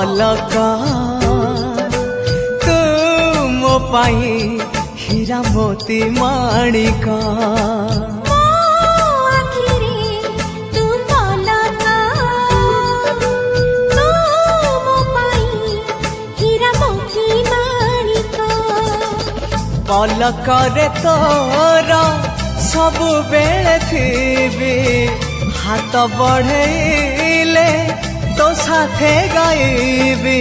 पलका तू मो पाई हीरा मोती माणिका पलकरे तोरा सब बेले थी हाथ बढ़ेले तो साथे गाइबी।